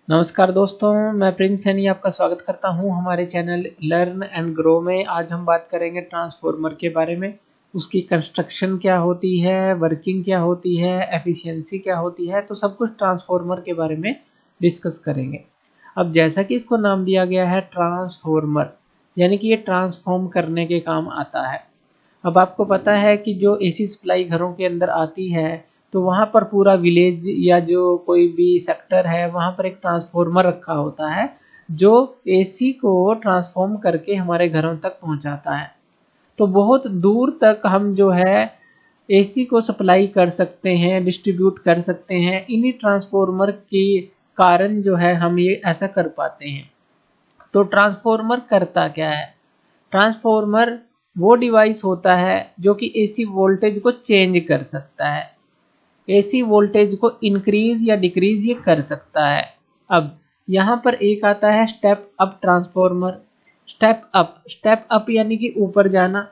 नमस्कार दोस्तों, मैं प्रिंस सैनी आपका स्वागत करता हूं हमारे चैनल लर्न एंड ग्रो में। आज हम बात करेंगे ट्रांसफॉर्मर के बारे में। उसकी कंस्ट्रक्शन क्या होती है, वर्किंग क्या होती है, एफिशिएंसी क्या होती है, तो सब कुछ ट्रांसफॉर्मर के बारे में डिस्कस करेंगे। अब जैसा कि इसको नाम दिया गया है ट्रांसफॉर्मर, यानी कि ये ट्रांसफॉर्म करने के काम आता है। अब आपको पता है कि जो एसी सप्लाई घरों के अंदर आती है तो वहाँ पर पूरा विलेज या जो कोई भी सेक्टर है वहाँ पर एक ट्रांसफॉर्मर रखा होता है जो एसी को ट्रांसफॉर्म करके हमारे घरों तक पहुँचाता है। तो बहुत दूर तक हम जो है एसी को सप्लाई कर सकते हैं, डिस्ट्रीब्यूट कर सकते हैं। इन्हीं ट्रांसफॉर्मर के कारण जो है हम ये ऐसा कर पाते हैं। तो ट्रांसफॉर्मर करता क्या है? ट्रांसफॉर्मर वो डिवाइस होता है जो कि एसी वोल्टेज को चेंज कर सकता है। एसी वोल्टेज को इंक्रीज या डिक्रीज ये कर सकता है। अब यहाँ पर एक आता है step up transformer. Step up यानी कि ऊपर जाना।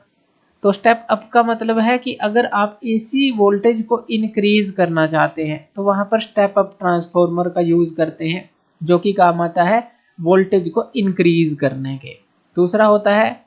तो स्टेप अप का मतलब है कि अगर आप एसी वोल्टेज को इंक्रीज करना चाहते हैं तो वहां पर स्टेप अप ट्रांसफॉर्मर का यूज करते हैं, जो कि काम आता है वोल्टेज को इंक्रीज करने के। दूसरा होता है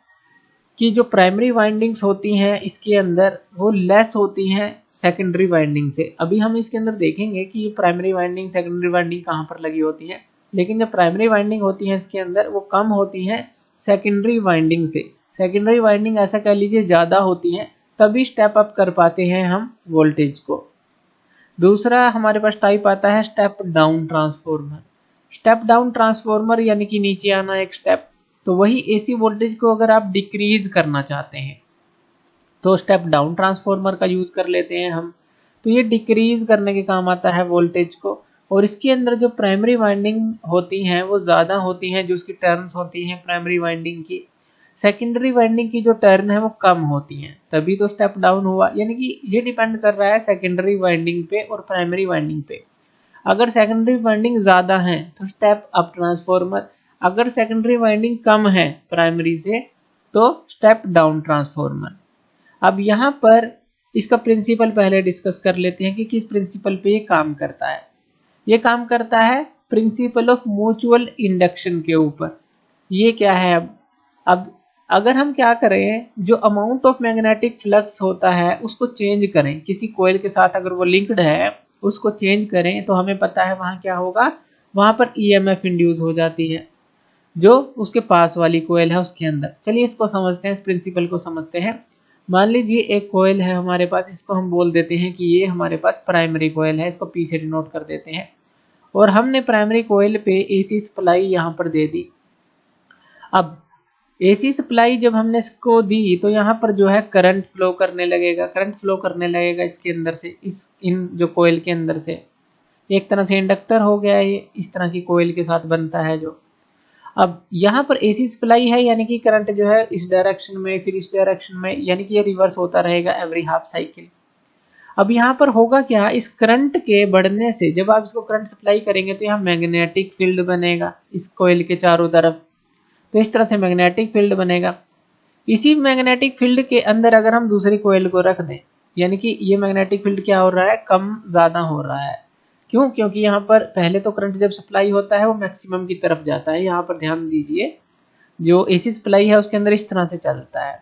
कि जो प्राइमरी वाइंडिंग्स होती हैं इसके अंदर वो लेस होती हैं सेकेंडरी वाइंडिंग से। अभी हम इसके अंदर देखेंगे कि ये प्राइमरी वाइंडिंग सेकेंडरी वाइंडिंग कहाँ पर लगी होती है, लेकिन जो प्राइमरी वाइंडिंग होती है इसके अंदर वो कम होती हैं सेकेंडरी वाइंडिंग से। सेकेंडरी वाइंडिंग ऐसा कह लीजिए ज़्यादा होती हैं, तभी स्टेप अप कर पाते हैं हम वोल्टेज को। दूसरा हमारे पास टाइप आता है step down transformer. Step down transformer यानी कि नीचे आना एक स्टेप। तो वही एसी वोल्टेज को अगर आप डिक्रीज करना चाहते हैं तो स्टेप डाउन ट्रांसफॉर्मर का यूज कर लेते हैं हम। तो ये डिक्रीज करने के काम आता है वोल्टेज को। और इसके अंदर जो प्राइमरी वाइंडिंग होती हैं वो ज़्यादा होती हैं, जो उसकी टर्न्स होती हैं प्राइमरी वाइंडिंग की। सेकेंडरी वाइंडिंग की जो टर्न है वो कम होती हैं, तभी तो स्टेप डाउन हुआ। यानी कि ये डिपेंड कर रहा है सेकेंडरी वाइंडिंग पे और प्राइमरी वाइंडिंग पे। अगर सेकेंडरी वाइंडिंग ज़्यादा है तो स्टेप अप ट्रांसफॉर्मर, अगर सेकेंडरी वाइंडिंग कम है प्राइमरी से तो स्टेप डाउन ट्रांसफॉर्मर। अब यहाँ पर इसका प्रिंसिपल पहले डिस्कस कर लेते हैं कि किस प्रिंसिपल पे ये काम करता है। ये काम करता है प्रिंसिपल ऑफ म्यूचुअल इंडक्शन के ऊपर। ये क्या है? अब अगर हम क्या करें, जो अमाउंट ऑफ मैग्नेटिक फ्लक्स होता है उसको चेंज करें, किसी कोयल के साथ अगर वो लिंक्ड है उसको चेंज करें, तो हमें पता है वहां क्या होगा, वहां पर ईएमएफ इंड्यूस हो जाती है जो उसके पास वाली कोयल है उसके अंदर। चलिए इसको समझते हैं, इस प्रिंसिपल को समझते हैं। मान लीजिए एक कोयल है हमारे पास, इसको हम बोल देते हैं कि ये हमारे पास प्राइमरी कोयल है, इसको पी से डिनोट कर देते हैं। और हमने प्राइमरी कोयल पे एसी सप्लाई यहाँ पर दे दी। अब एसी सप्लाई जब हमने इसको दी तो यहाँ पर जो है करंट फ्लो करने लगेगा। करंट फ्लो करने लगेगा इसके अंदर से, इन जो कोयल के अंदर से। एक तरह से इंडक्टर हो गया ये, इस तरह की कोयल के साथ बनता है जो। अब यहाँ पर एसी सप्लाई है, यानी कि करंट जो है इस डायरेक्शन में फिर इस डायरेक्शन में, यानी कि ये रिवर्स होता रहेगा एवरी हाफ साइकिल। अब यहाँ पर होगा क्या, इस करंट के बढ़ने से जब आप इसको करंट सप्लाई करेंगे तो यहाँ मैग्नेटिक फील्ड बनेगा इस कोयल के चारों तरफ। तो इस तरह से मैग्नेटिक फील्ड बनेगा। इसी मैग्नेटिक फील्ड के अंदर अगर हम दूसरी कोयल को रख दें, यानी कि ये मैग्नेटिक फील्ड क्या हो रहा है, कम ज़्यादा हो रहा है। क्यों? क्योंकि यहाँ पर पहले तो करंट जब सप्लाई होता है वो मैक्सिमम की तरफ जाता है। यहाँ पर ध्यान दीजिए, जो एसी सप्लाई है उसके अंदर इस तरह से चलता है,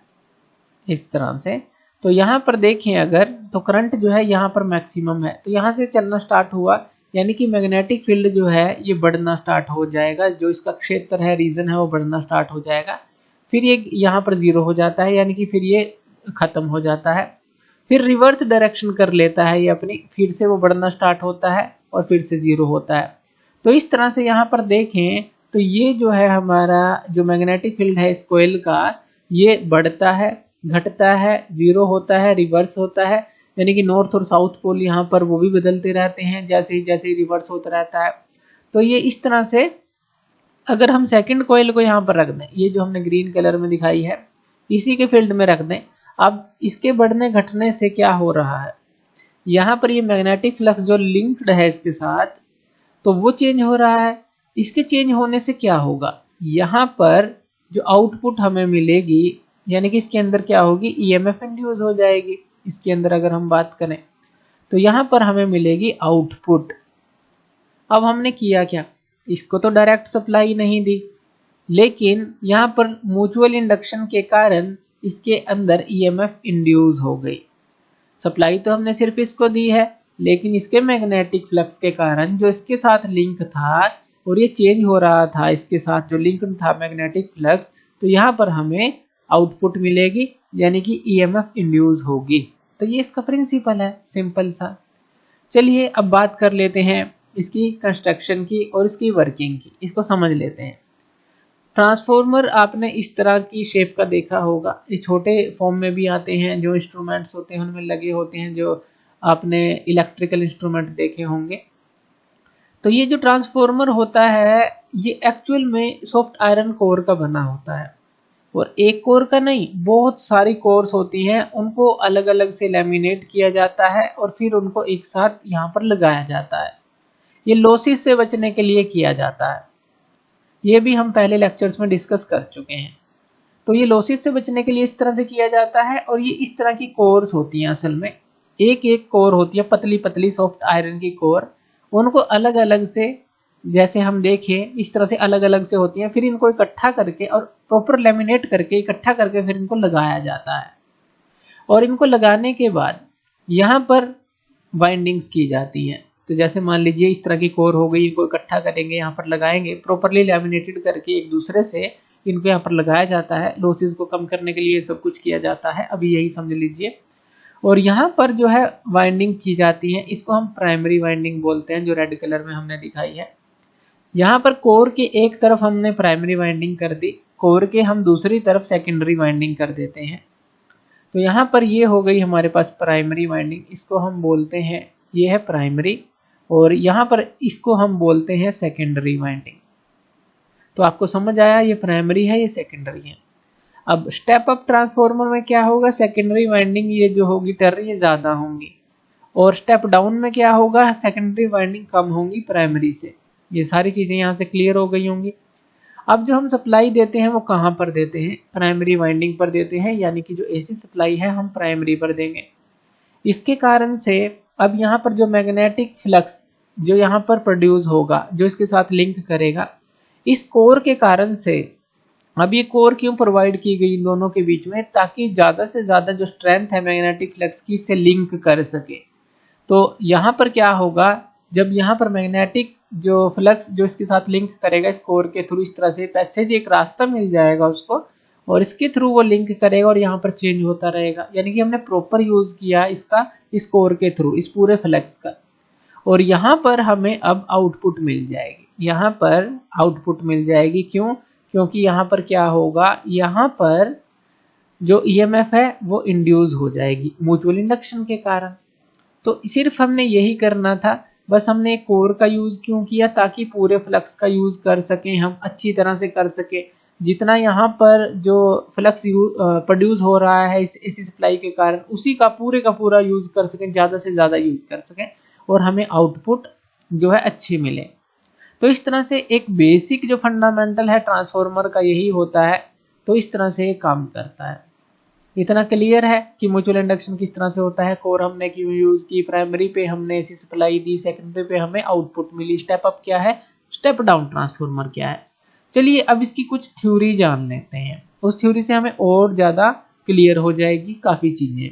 इस तरह से। तो यहाँ पर देखें अगर, तो करंट जो है यहाँ पर मैक्सिमम है, तो यहाँ से चलना स्टार्ट हुआ, यानी कि मैग्नेटिक फील्ड जो है ये बढ़ना स्टार्ट हो जाएगा। जो इसका क्षेत्र है, रीजन है, वो बढ़ना स्टार्ट हो जाएगा। फिर ये यहाँ पर जीरो हो जाता है, यानी कि फिर ये खत्म हो जाता है। फिर रिवर्स डायरेक्शन कर लेता है ये अपनी, फिर से वो बढ़ना स्टार्ट होता है और फिर से जीरो होता है। तो इस तरह से यहाँ पर देखें तो ये जो है हमारा जो मैग्नेटिक फील्ड है इस कोयल का, ये बढ़ता है, घटता है, जीरो होता है, रिवर्स होता है। यानी कि नॉर्थ और साउथ पोल यहाँ पर वो भी बदलते रहते हैं जैसे ही रिवर्स होता रहता है। तो ये इस तरह से, अगर हम सेकंड कोयल को यहाँ पर रख दें, ये जो हमने ग्रीन कलर में दिखाई है इसी के फील्ड में रख दें। अब इसके बढ़ने घटने से क्या हो रहा है, यहाँ पर ये मैग्नेटिक फ्लक्स जो लिंक्ड है इसके साथ, तो वो चेंज हो रहा है। इसके चेंज होने से क्या होगा, यहाँ पर जो आउटपुट हमें मिलेगी, यानी कि इसके अंदर क्या होगी, ईएमएफ इंड्यूस हो जाएगी। इसके अंदर अगर हम बात करें तो यहाँ पर हमें मिलेगी आउटपुट। अब हमने किया क्या, इसको तो डायरेक्ट सप्लाई नहीं दी, लेकिन यहाँ पर म्यूचुअल इंडक्शन के कारण इसके अंदर ईएमएफ इंड्यूस हो गई। सप्लाई तो हमने सिर्फ इसको दी है, लेकिन इसके मैग्नेटिक फ्लक्स के कारण जो इसके साथ लिंक था और ये चेंज हो रहा था इसके साथ जो लिंक था मैग्नेटिक फ्लक्स, तो यहाँ पर हमें आउटपुट मिलेगी, यानी कि ईएमएफ इंड्यूस होगी। तो ये इसका प्रिंसिपल है, सिंपल सा। चलिए अब बात कर लेते हैं इसकी कंस्ट्रक्शन की और इसकी वर्किंग की, इसको समझ लेते हैं। ट्रांसफॉर्मर आपने इस तरह की शेप का देखा होगा, ये छोटे फॉर्म में भी आते हैं, जो इंस्ट्रूमेंट्स होते हैं उनमें लगे होते हैं, जो आपने इलेक्ट्रिकल इंस्ट्रूमेंट देखे होंगे। तो ये जो ट्रांसफॉर्मर होता है ये एक्चुअल में सॉफ्ट आयरन कोर का बना होता है, और एक कोर का नहीं, बहुत सारी कोर्स होती हैं, उनको अलग अलग से लैमिनेट किया जाता है और फिर उनको एक साथ यहाँ पर लगाया जाता है। ये लॉसेस से बचने के लिए किया जाता है, ये भी हम पहले लेक्चर्स में डिस्कस कर चुके हैं। तो ये लॉसेस से बचने के लिए इस तरह से किया जाता है, और ये इस तरह की कोर्स होती हैं, असल में एक एक कोर होती है, पतली पतली सॉफ्ट आयरन की कोर, उनको अलग अलग से, जैसे हम देखें इस तरह से अलग अलग से होती हैं, फिर इनको इकट्ठा करके और प्रॉपर लेमिनेट करके इकट्ठा करके फिर इनको लगाया जाता है। और इनको लगाने के बाद यहाँ पर वाइंडिंग्स की जाती हैं। तो जैसे मान लीजिए इस तरह की कोर हो गई, इनको इकट्ठा करेंगे, यहाँ पर लगाएंगे, प्रॉपरली लैमिनेटेड करके एक दूसरे से इनको यहाँ पर लगाया जाता है। लॉसेस को कम करने के लिए सब कुछ किया जाता है, अभी यही समझ लीजिए। और यहाँ पर जो है वाइंडिंग की जाती है, इसको हम प्राइमरी वाइंडिंग बोलते हैं, जो रेड कलर में हमने दिखाई है। यहाँ पर कोर के एक तरफ हमने प्राइमरी वाइंडिंग कर दी, कोर के हम दूसरी तरफ सेकेंडरी वाइंडिंग कर देते हैं। तो यहाँ पर ये हो गई हमारे पास प्राइमरी वाइंडिंग, इसको हम बोलते हैं, ये है प्राइमरी, और यहाँ पर इसको हम बोलते हैं सेकेंडरी वाइंडिंग। तो आपको समझ आया, ये प्राइमरी है, ये सेकेंडरी है। अब स्टेप अप ट्रांसफॉर्मर में क्या होगा, सेकेंडरी वाइंडिंग ये जो होगी टर्न ये ज्यादा होंगी, और स्टेप डाउन में क्या होगा, सेकेंडरी वाइंडिंग कम होंगी प्राइमरी से। ये सारी चीजें यहाँ से क्लियर हो गई होंगी। अब जो हम सप्लाई देते हैं वो कहाँ पर देते हैं, प्राइमरी वाइंडिंग पर देते हैं, यानी कि जो एसी सप्लाई है हम प्राइमरी पर देंगे। इसके कारण से अब यहाँ पर जो मैग्नेटिक फ्लक्स जो यहाँ पर प्रोड्यूस होगा, जो इसके साथ लिंक करेगा, इस कोर के कारण से, अब ये कोर क्यों प्रोवाइड की गई इन दोनों के बीच में, ताकि ज्यादा से ज्यादा जो स्ट्रेंथ है मैग्नेटिक फ्लक्स की इससे लिंक कर सके। तो यहाँ पर क्या होगा, जब यहाँ पर मैग्नेटिक जो फ्लक्स जो इसके साथ लिंक करेगा इस कोर के थ्रू, इस तरह से पैसेज एक रास्ता मिल जाएगा उसको, और इसके थ्रू वो लिंक करेगा और यहाँ पर चेंज होता रहेगा। यानी कि हमने प्रॉपर यूज किया इसका, इस कोर के थ्रू, इस पूरे फ्लक्स का, और यहाँ पर हमें अब आउटपुट मिल जाएगी, यहाँ पर आउटपुट मिल जाएगी। क्यों, क्योंकि यहाँ पर क्या होगा, यहाँ पर जो ईएमएफ है वो इंड्यूस हो जाएगी म्यूचुअल इंडक्शन के कारण। तो सिर्फ हमने यही करना था, बस हमने कोर का यूज क्यों किया, ताकि पूरे फ्लक्स का यूज कर सकें, हम अच्छी तरह से कर सके। जितना यहाँ पर जो फ्लक्स प्रोड्यूस हो रहा है इस एसी सप्लाई के कारण, उसी का पूरा यूज कर सकें, ज्यादा से ज्यादा यूज कर सकें, और हमें आउटपुट जो है अच्छी मिले। तो इस तरह से एक बेसिक जो फंडामेंटल है ट्रांसफॉर्मर का यही होता है। तो इस तरह से ये काम करता है। इतना क्लियर है कि म्यूचुअल इंडक्शन किस तरह से होता है, कोर हमने क्यों यूज की, प्राइमरी पे हमने एसी सप्लाई दी, सेकेंडरी पे हमें आउटपुट मिली। स्टेप अप क्या है, स्टेप डाउन ट्रांसफॉर्मर क्या है। चलिए अब इसकी कुछ थ्योरी जान लेते हैं, उस थ्योरी से हमें और ज्यादा क्लियर हो जाएगी काफी चीजें।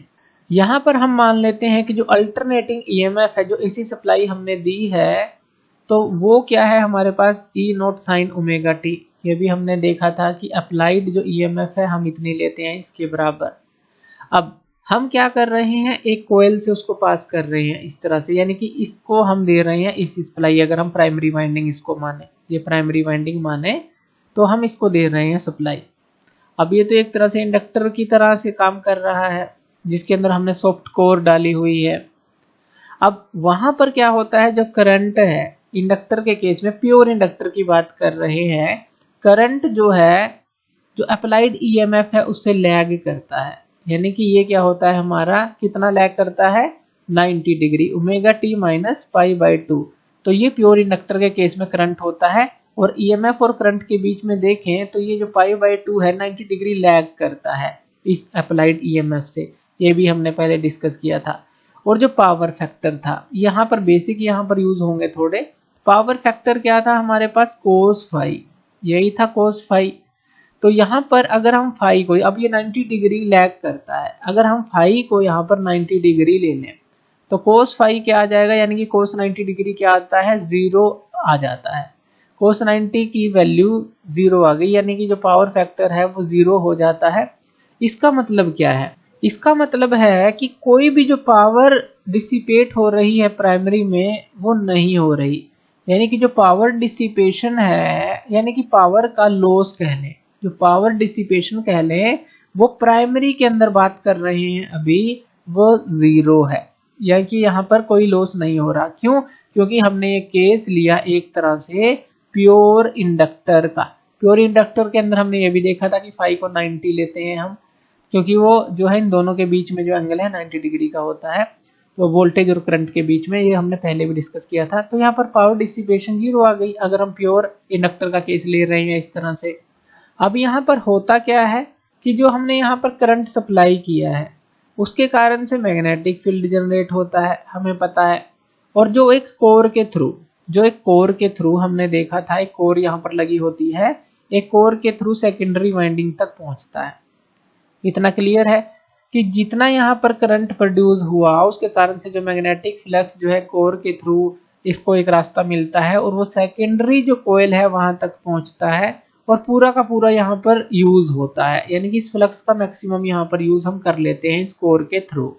यहाँ पर हम मान लेते हैं कि जो अल्टरनेटिंग ईएमएफ है, जो एसी सप्लाई हमने दी है, तो वो क्या है हमारे पास, ई नॉट साइन ओमेगा टी। ये भी हमने देखा था कि अप्लाइड जो ईएमएफ है हम इतनी लेते हैं, इसके बराबर। अब हम क्या कर रहे हैं, एक कोयल से उसको पास कर रहे हैं इस तरह से, यानी कि इसको हम दे रहे हैं एसी सप्लाई। अगर हम प्राइमरी वाइंडिंग इसको माने, ये प्राइमरी वाइंडिंग माने, तो हम इसको दे रहे हैं सप्लाई। अब ये तो एक तरह से इंडक्टर की तरह से काम कर रहा है, जिसके अंदर हमने सॉफ्ट कोर डाली हुई है। अब वहां पर क्या होता है, जो करंट है, इंडक्टर के केस में प्योर इंडक्टर की बात कर रहे हैं, करंट जो है, जो अप्लाइड ईएमएफ है उससे लैग करता है। यानी कि ये क्या होता है हमारा, कितना लैग करता है, 90 degree, omega T minus pi by 2। तो ये प्योर इंडक्टर के केस में करंट होता है। और ईएमएफ और करंट के बीच में देखें तो ये जो पाई बाई 2 है 90 डिग्री लैग करता है इस अप्लाइड ईएमएफ से, ये भी हमने पहले डिस्कस किया था। और जो पावर फैक्टर था, यहाँ पर बेसिक यहाँ पर यूज होंगे थोड़े, पावर फैक्टर क्या था हमारे पास, cos फाई, यही था cos फाई। तो यहाँ पर अगर हम फाई को, अब ये 90 डिग्री लैग करता है, अगर हम फाई को यहाँ पर 90 डिग्री ले लें तो cos फाई क्या आ जाएगा, यानी कि cos 90 डिग्री क्या आता है, 0 आ जाता है। cos 90 की वैल्यू 0 आ गई, यानी कि जो पावर फैक्टर है वो 0 हो जाता है। इसका मतलब क्या है, इसका मतलब है कि कोई भी जो पावर डिसिपेट हो रही है प्राइमरी में वो नहीं हो रही, यानी कि जो पावर डिसिपेशन है, यानी कि पावर का लॉस कह लें, जो पावर डिसिपेशन कह लें, वो प्राइमरी के अंदर बात कर रहे हैं अभी, वो 0 है, यानी कि यहाँ पर कोई लॉस नहीं हो रहा। क्यों, क्योंकि हमने ये केस लिया एक तरह से प्योर इंडक्टर का। प्योर इंडक्टर के अंदर हमने ये भी देखा था कि फाई को 90 लेते हैं हम, क्योंकि वो जो है इन दोनों के बीच में जो एंगल है 90 डिग्री का होता है, तो वोल्टेज और करंट के बीच में, ये हमने पहले भी डिस्कस किया था। तो यहाँ पर पावर डिसिपेशन 0 आ गई अगर हम प्योर इंडक्टर का केस ले रहे हैं इस तरह से। अब यहाँ पर होता क्या है कि जो हमने यहाँ पर करंट सप्लाई किया है उसके कारण से मैग्नेटिक फील्ड जनरेट होता है, हमें पता है। और जो एक कोर के थ्रू हमने देखा था, एक कोर यहाँ पर लगी होती है, एक कोर के थ्रू सेकेंडरी वाइंडिंग तक पहुंचता है। इतना क्लियर है कि जितना यहाँ पर करंट प्रोड्यूस हुआ उसके कारण से जो मैग्नेटिक फ्लक्स जो है कोर के थ्रू इसको एक रास्ता मिलता है और वो सेकेंडरी जो कोयल है वहां तक पहुंचता है और पूरा का पूरा यहाँ पर यूज होता है, यानी कि इस फ्लक्स का मैक्सिमम यहाँ पर यूज हम कर लेते हैं इस कोर के थ्रू।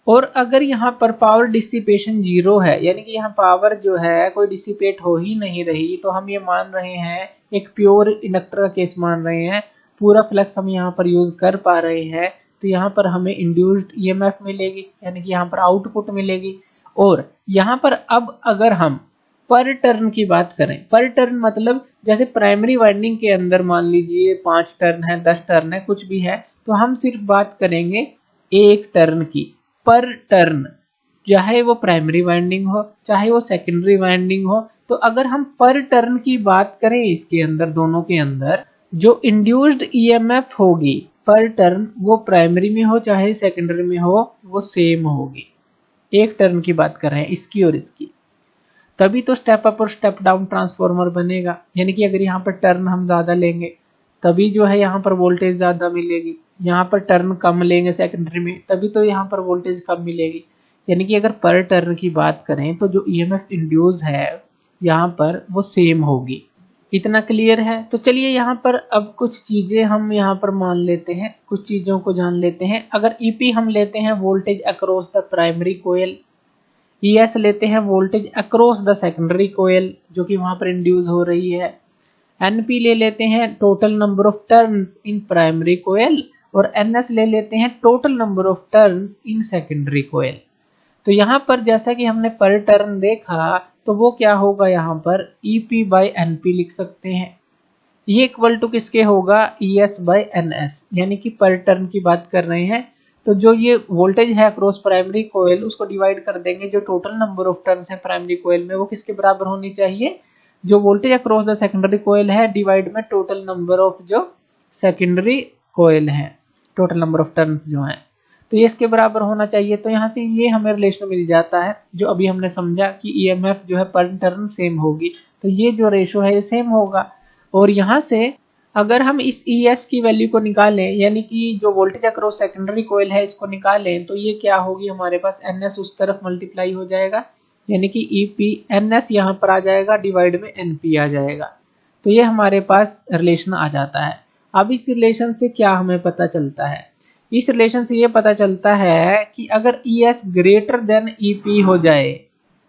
और अगर यहाँ पर पावर डिसिपेशन 0 है, यानी कि यहाँ पावर जो है कोई डिसिपेट हो ही नहीं रही, तो हम ये मान रहे हैं, एक प्योर इंडक्टर का केस मान रहे हैं, पूरा फ्लक्स हम यहाँ पर यूज कर पा रहे हैं, तो यहाँ पर हमें इंड्यूस्ड ईएमएफ मिलेगी, यानी कि यहाँ पर आउटपुट मिलेगी। और यहाँ पर अब अगर हम पर टर्न की बात करें, पर टर्न मतलब जैसे प्राइमरी वाइंडिंग के अंदर मान लीजिए 5 टर्न है, 10 टर्न है, कुछ भी है, तो हम सिर्फ बात करेंगे एक टर्न की, पर टर्न, चाहे वो प्राइमरी वाइंडिंग हो चाहे वो सेकेंडरी वाइंडिंग हो। तो अगर हम पर टर्न की बात करें इसके अंदर, दोनों के अंदर जो इंड्यूस्ड ईएमएफ होगी पर टर्न, वो प्राइमरी में हो चाहे सेकेंडरी में हो, वो सेम होगी। एक टर्न की बात कर रहे हैं, इसकी और इसकी, तभी तो स्टेप अप और स्टेप डाउन ट्रांसफॉर्मर बनेगा। यानी कि अगर यहाँ पर टर्न हम ज्यादा लेंगे तभी जो है यहाँ पर वोल्टेज ज्यादा मिलेगी, यहाँ पर टर्न कम लेंगे सेकेंडरी में तभी तो यहाँ पर वोल्टेज कम मिलेगी। यानी कि अगर पर टर्न की बात करें तो जो ईएमएफ इंड्यूस है यहाँ पर वो सेम होगी। इतना क्लियर है। तो चलिए यहाँ पर अब कुछ चीजें हम यहाँ पर मान लेते हैं, कुछ चीजों को जान लेते हैं। अगर ईपी हम लेते हैं voltage across the primary coil, ES लेते हैं voltage across the secondary coil जो कि वहां पर इंड्यूस हो रही है, एनपी ले लेते हैं total number of turns in primary coil, और एनएस ले लेते हैं total number of turns in secondary coil. तो यहाँ पर जैसा कि हमने पर टर्न देखा तो वो क्या होगा, यहाँ पर EP बाई NP लिख सकते हैं। ये इक्वल टू किसके होगा, ES बाई NS, यानी कि पर टर्न की बात कर रहे हैं। तो जो ये वोल्टेज है अक्रॉस प्राइमरी कोयल उसको डिवाइड कर देंगे, जो टोटल नंबर ऑफ टर्न्स है प्राइमरी कोयल में वो किसके बराबर होनी चाहिए, जो voltage across the secondary coil है डिवाइड में टोटल नंबर ऑफ जो सेकेंडरी कोयल है, टोटल नंबर ऑफ टर्न्स जो हैं, तो ये इसके बराबर होना चाहिए। तो यहाँ से ये हमें रिलेशन मिल जाता है जो अभी हमने समझा कि ईएमएफ जो है पर टर्न सेम होगी, तो ये जो रेशो है ये सेम होगा। और यहाँ से अगर हम इस ES की वैल्यू को निकालें, यानी कि जो वोल्टेज अक्रॉस सेकेंडरी कोयल है इसको निकालें, तो ये क्या होगी हमारे पास, NS उस तरफ मल्टीप्लाई हो जाएगा, यानी कि EP NS यहाँ पर आ जाएगा डिवाइड में NP आ जाएगा। तो ये हमारे पास रिलेशन आ जाता है। अब इस रिलेशन से क्या हमें पता चलता है, इस रिलेशन से ये पता चलता है कि अगर ES ग्रेटर देन EP हो जाए,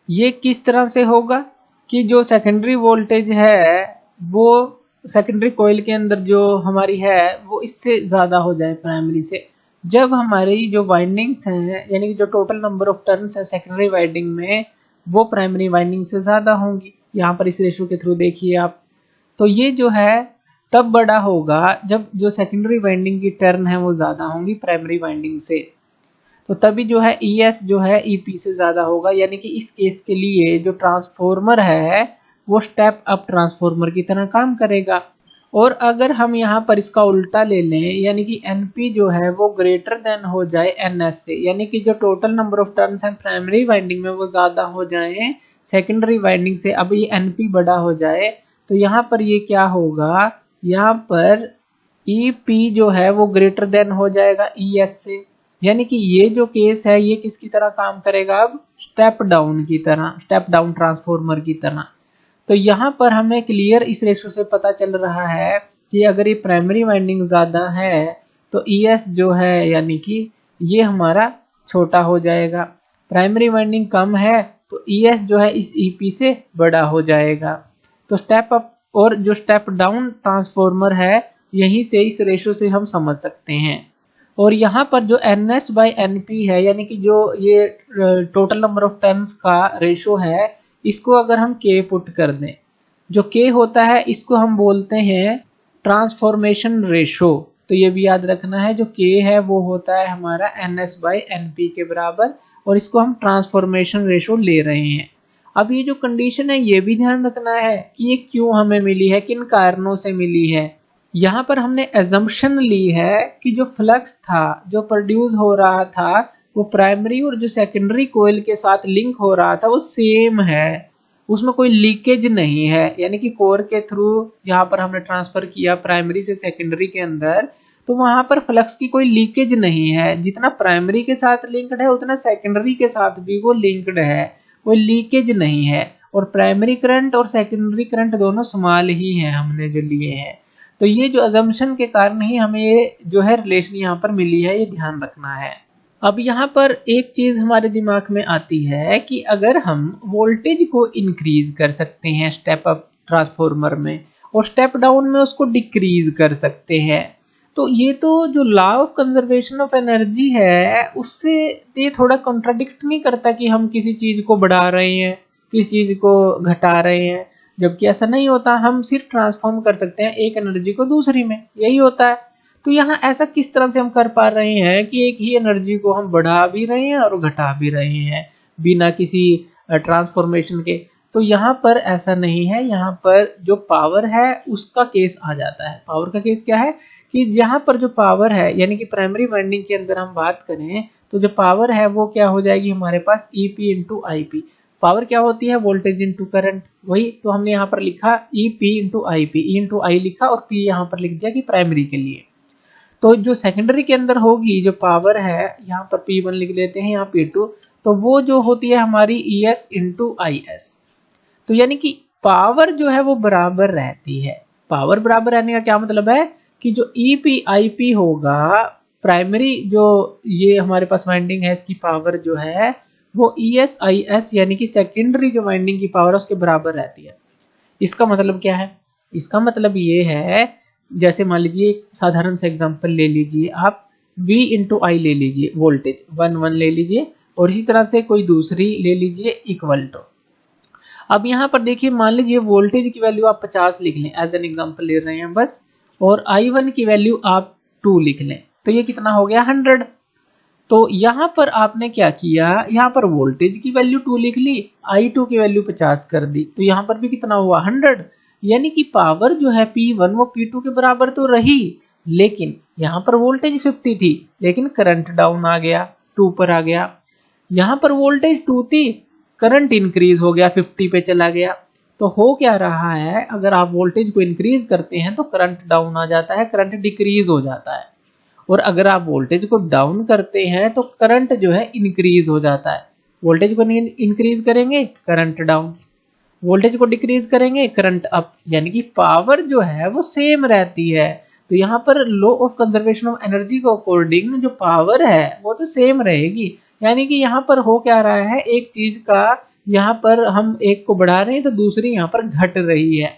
ये किस तरह से होगा कि जो सेकेंडरी वोल्टेज है वो सेकेंडरी कोयल के अंदर जो हमारी है वो इससे ज़्यादा हो जाए प्राइमरी से, जब हमारी जो वाइंडिंग्स हैं यानी कि जो टोटल नंबर ऑफ टर्न्स है सेकेंडरी वाइंडिंग में वो प्राइमरी वाइंडिंग से ज़्यादा होंगी। यहाँ पर इस रेशो के थ्रू देखिए आप, तो ये जो है तब बड़ा होगा जब जो सेकेंडरी वाइंडिंग की टर्न है वो ज़्यादा होंगी प्राइमरी वाइंडिंग से, तो तभी जो है ES जो है EP से ज़्यादा होगा। यानी कि इस केस के लिए जो ट्रांसफॉर्मर है वो स्टेप अप ट्रांसफॉर्मर की तरह काम करेगा। और अगर हम यहाँ पर इसका उल्टा ले लें, यानी कि NP जो है वो ग्रेटर देन हो जाए NS से, यानी कि जो टोटल नंबर ऑफ टर्न्स हैं प्राइमरी वाइंडिंग में वो ज़्यादा हो जाए सेकेंडरी वाइंडिंग से, अब ये NP बड़ा हो जाए, तो यहाँ पर ये क्या होगा, यहाँ पर EP जो है वो ग्रेटर देन हो जाएगा ES से, यानी कि ये जो केस है ये किसकी तरह काम करेगा, अब स्टेप डाउन की तरह, स्टेप डाउन ट्रांसफॉर्मर की तरह। तो यहाँ पर हमें क्लियर इस रेशो से पता चल रहा है कि अगर ये प्राइमरी वाइंडिंग ज़्यादा है तो ES जो है यानी कि ये हमारा छोटा हो जाएगा, प्राइमरी वाइंडिंग कम है तो ES जो है इस EP से बड़ा हो जाएगा। तो स्टेप अप और जो स्टेप डाउन ट्रांसफॉर्मर है यहीं से इस रेशो से हम समझ सकते हैं। और यहाँ पर जो NS/NP है, यानी कि जो ये टोटल नंबर ऑफ टर्न्स का रेशो है, इसको अगर हम K पुट कर दें, जो K होता है इसको हम बोलते हैं ट्रांसफॉर्मेशन रेशो। तो ये भी याद रखना है, जो K है वो होता है हमारा NS/NP के बराबर, और इसको हम ट्रांसफॉर्मेशन रेशो ले रहे हैं। अब ये जो कंडीशन है ये भी ध्यान रखना है कि ये क्यों हमें मिली है, किन कारणों से मिली है। यहाँ पर हमने एजम्पशन ली है कि जो फ्लक्स था, जो प्रोड्यूस हो रहा था, वो प्राइमरी और जो सेकेंडरी कोयल के साथ लिंक हो रहा था वो सेम है, उसमें कोई लीकेज नहीं है, यानी कि कोर के थ्रू यहाँ पर हमने ट्रांसफर किया प्राइमरी से सेकेंडरी के अंदर, तो वहां पर फ्लक्स की कोई लीकेज नहीं है, जितना प्राइमरी के साथ लिंक्ड है उतना सेकेंडरी के साथ भी वो लिंक्ड है, कोई लीकेज नहीं है, और प्राइमरी करंट और सेकेंडरी करंट दोनों स्मॉल ही हैं हमने जो लिए हैं। तो ये जो अजम्पशन के कारण ही हमें ये जो है रिलेशन यहाँ पर मिली है, ये ध्यान रखना है। अब यहाँ पर एक चीज हमारे दिमाग में आती है कि अगर हम वोल्टेज को इंक्रीज कर सकते हैं स्टेप अप ट्रांसफॉर्मर में और स्टेप डाउन में उसको डिक्रीज कर सकते हैं, तो ये तो जो law of conservation of energy है उससे ये थोड़ा कॉन्ट्राडिक्ट नहीं करता कि हम किसी चीज को बढ़ा रहे हैं, किसी चीज को घटा रहे हैं, जबकि ऐसा नहीं होता, हम सिर्फ ट्रांसफॉर्म कर सकते हैं एक एनर्जी को दूसरी में, यही होता है। तो यहाँ ऐसा किस तरह से हम कर पा रहे हैं कि एक ही एनर्जी को हम बढ़ा भी रहे हैं और घटा भी रहे हैं बिना किसी ट्रांसफॉर्मेशन के। तो यहाँ पर ऐसा नहीं है, यहाँ पर जो पावर है उसका केस आ जाता है। पावर का केस क्या है कि जहाँ पर जो पावर है, यानी कि प्राइमरी वाइंडिंग के अंदर हम बात करें तो जो पावर है वो क्या हो जाएगी हमारे पास, EP इंटू IP। पावर क्या होती है, वोल्टेज इंटू करंट, वही तो हमने यहाँ पर लिखा EP into IP, E into I लिखा और P यहाँ पर लिख दिया कि प्राइमरी के लिए। तो जो सेकेंडरी के अंदर होगी जो पावर है, यहाँ पर P1 लिख लेते हैं, यहाँ P2, तो वो जो होती है हमारी ES इंटू IS। तो यानी कि पावर जो है वो बराबर रहती है। पावर बराबर रहने का क्या मतलब है कि जो EP IP होगा, प्राइमरी जो ये हमारे पास वाइंडिंग है इसकी पावर जो है वो ES IS यानी कि सेकेंडरी जो वाइंडिंग की पावर है उसके बराबर रहती है। इसका मतलब क्या है, इसका मतलब ये है, जैसे मान लीजिए एक साधारण सा एग्जांपल ले लीजिए, आप V इंटू I ले लीजिए, वोल्टेज 1 ले लीजिए, और इसी तरह से कोई दूसरी ले लीजिए इक्वल टू। अब यहाँ पर देखिए, मान लीजिए वोल्टेज की वैल्यू आप 50 लिख लें, एज एन एग्जांपल ले रहे हैं बस, और I1 की वैल्यू आप 2 लिख लें, तो ये कितना हो गया 100। तो यहाँ पर आपने क्या किया, यहाँ पर वोल्टेज की वैल्यू 2 लिख ली, I2 की वैल्यू 50 कर दी, तो यहाँ पर भी कितना हुआ 100। यानी कि पावर जो है P1 वो P2 के बराबर तो रही, लेकिन यहाँ पर वोल्टेज 50 थी लेकिन करंट डाउन आ गया, 2 पर आ गया। यहाँ पर वोल्टेज 2 थी, करंट इंक्रीज हो गया, 50 पे चला गया। तो हो क्या रहा है, अगर आप वोल्टेज को इंक्रीज करते हैं तो करंट डाउन आ जाता है, करंट डिक्रीज हो जाता है, और अगर आप वोल्टेज को डाउन करते हैं तो करंट जो है इंक्रीज हो जाता है। वोल्टेज को इंक्रीज करेंगे करंट डाउन, वोल्टेज को डिक्रीज करेंगे करंट अप, यानी कि पावर जो है वो सेम रहती है। तो यहाँ पर law of conservation of energy के अकॉर्डिंग जो पावर है वो तो सेम रहेगी, यानी कि यहाँ पर हो क्या रहा है, एक चीज का यहाँ पर हम एक को बढ़ा रहे हैं तो दूसरी यहाँ पर घट रही है।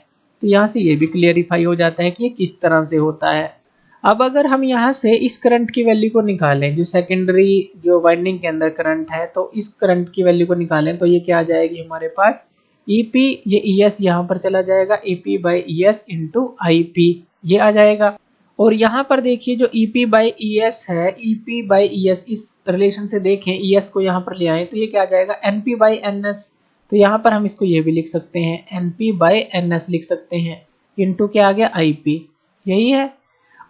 तो यहाँ से ये भी क्लियरिफाई हो जाता है कि ये किस तरह से होता है। अब अगर हम यहाँ से इस करंट की वैल्यू को निकालें, जो सेकेंडरी जो वाइंडिंग के अंदर करंट है, तो इस करंट की वैल्यू को निकालें तो ये क्या आ जाएगी हमारे पास, EP, ये ES यहाँ पर चला जाएगा, EP by ES into IP ये आ जाएगा। और यहाँ पर देखिए जो EP बाई ES है, EP बाई ES इस रिलेशन से देखें, ES को यहाँ पर ले आए तो ये क्या आ जाएगा, NP बाई NS। तो यहाँ पर हम इसको ये भी लिख सकते हैं, NP बाई NS लिख सकते हैं, इंटू क्या आ गया IP, यही है।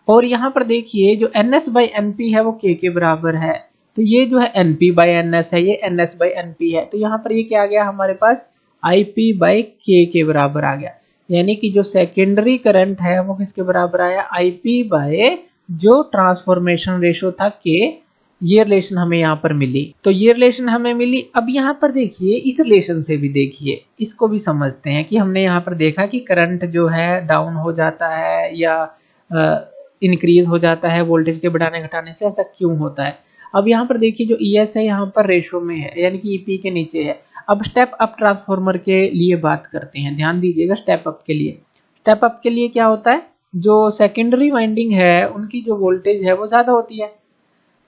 और यहाँ पर देखिए जो NS/NP है वो K के बराबर है, तो ये जो है NP/NS है, ये NS/NP है, तो यहाँ पर ये क्या आ गया हमारे पास IP/K के बराबर आ गया। यानी कि जो सेकेंडरी करंट है वो किसके बराबर आया, IP बाय जो ट्रांसफॉर्मेशन रेशो था K, ये रिलेशन हमें यहाँ पर मिली। तो ये रिलेशन हमें मिली। अब यहाँ पर देखिए इस रिलेशन से भी देखिए, इसको भी समझते हैं कि हमने यहाँ पर देखा कि करंट जो है डाउन हो जाता है या इंक्रीज हो जाता है वोल्टेज के बढ़ाने घटाने से, ऐसा क्यों होता है। अब यहाँ पर देखिए जो ES है यहाँ पर रेशो में है, यानी कि EP के नीचे है। अब स्टेप अप ट्रांसफॉर्मर के लिए बात करते हैं, ध्यान दीजिएगा। स्टेप अप के लिए, स्टेप अप के लिए क्या होता है, जो सेकेंडरी वाइंडिंग है उनकी जो वोल्टेज है वो ज्यादा होती है।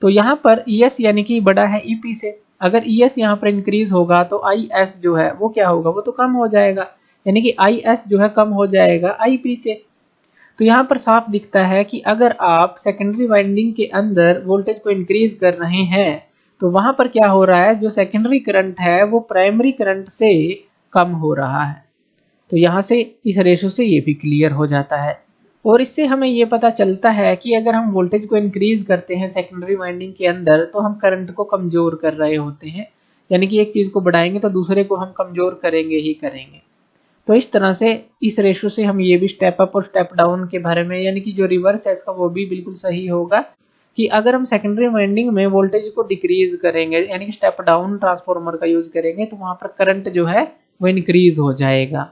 तो यहाँ पर ES यानी कि बड़ा है EP से, अगर ES यहाँ पर इंक्रीज होगा तो IS जो है वो क्या होगा, वो तो कम हो जाएगा, यानी कि IS जो है कम हो जाएगा IP से। तो यहाँ पर साफ दिखता है कि अगर आप सेकेंडरी वाइंडिंग के अंदर वोल्टेज को इंक्रीज कर रहे हैं तो वहां पर क्या हो रहा है, जो सेकेंडरी करंट है वो प्राइमरी करंट से कम हो रहा है। तो यहाँ से इस रेशो से ये भी क्लियर हो जाता है। और इससे हमें ये पता चलता है कि अगर हम वोल्टेज को इंक्रीज करते हैं सेकेंडरी वाइंडिंग के अंदर तो हम करंट को कमजोर कर रहे होते हैं, यानी कि एक चीज को बढ़ाएंगे तो दूसरे को हम कमजोर करेंगे ही करेंगे। तो इस तरह से इस रेशो से हम ये भी स्टेप अप और स्टेप डाउन के बारे में, यानी कि जो रिवर्स है इसका वो भी बिल्कुल सही होगा कि अगर हम सेकेंडरी वाइंडिंग में वोल्टेज को डिक्रीज करेंगे यानी कि स्टेप डाउन ट्रांसफॉर्मर का यूज करेंगे तो वहां पर करंट जो है वो इंक्रीज हो जाएगा।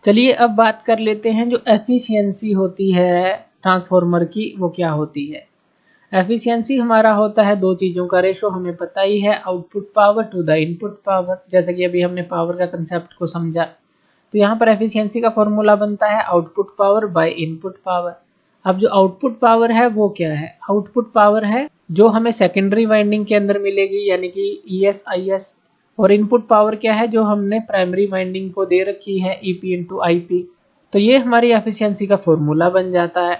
चलिए अब बात कर लेते हैं जो एफिशिएंसी होती है ट्रांसफॉर्मर की वो क्या होती है। एफिशिएंसी हमारा होता है दो चीजों का रेशो, हमें पता ही है, output power to the input power. जैसे कि अभी हमने पावर का कंसेप्ट को समझा, तो यहाँ पर एफिशिएंसी का फॉर्मूला बनता है output power by input power. अब जो आउटपुट पावर है वो क्या है, आउटपुट पावर है जो हमें सेकेंडरी वाइंडिंग के अंदर मिलेगी यानी कि ES IS, और इनपुट पावर क्या है जो हमने प्राइमरी वाइंडिंग को दे रखी है EP इंटू IP। तो ये हमारी एफिशिएंसी का फॉर्मूला बन जाता है।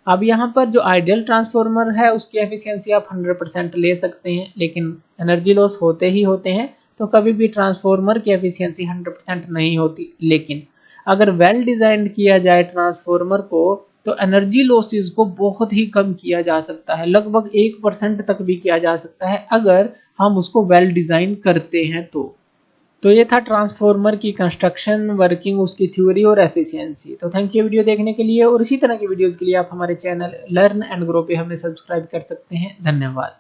अब यहाँ पर जो आइडियल ट्रांसफॉर्मर है उसकी एफिशिएंसी आप 100% ले सकते हैं, लेकिन एनर्जी लॉस होते ही होते हैं, तो कभी भी ट्रांसफॉर्मर की एफिशिएंसी 100% नहीं होती। लेकिन अगर वेल डिजाइन किया जाए ट्रांसफॉर्मर को तो एनर्जी लॉसेस को बहुत ही कम किया जा सकता है, लगभग 1% तक भी किया जा सकता है अगर हम उसको वेल डिजाइन करते हैं तो ये था ट्रांसफॉर्मर की कंस्ट्रक्शन, वर्किंग, उसकी थ्योरी और एफिशिएंसी। तो थैंक यू वीडियो देखने के लिए, और इसी तरह की वीडियोस के लिए आप हमारे चैनल लर्न एंड ग्रो पे हमें सब्सक्राइब कर सकते हैं। धन्यवाद।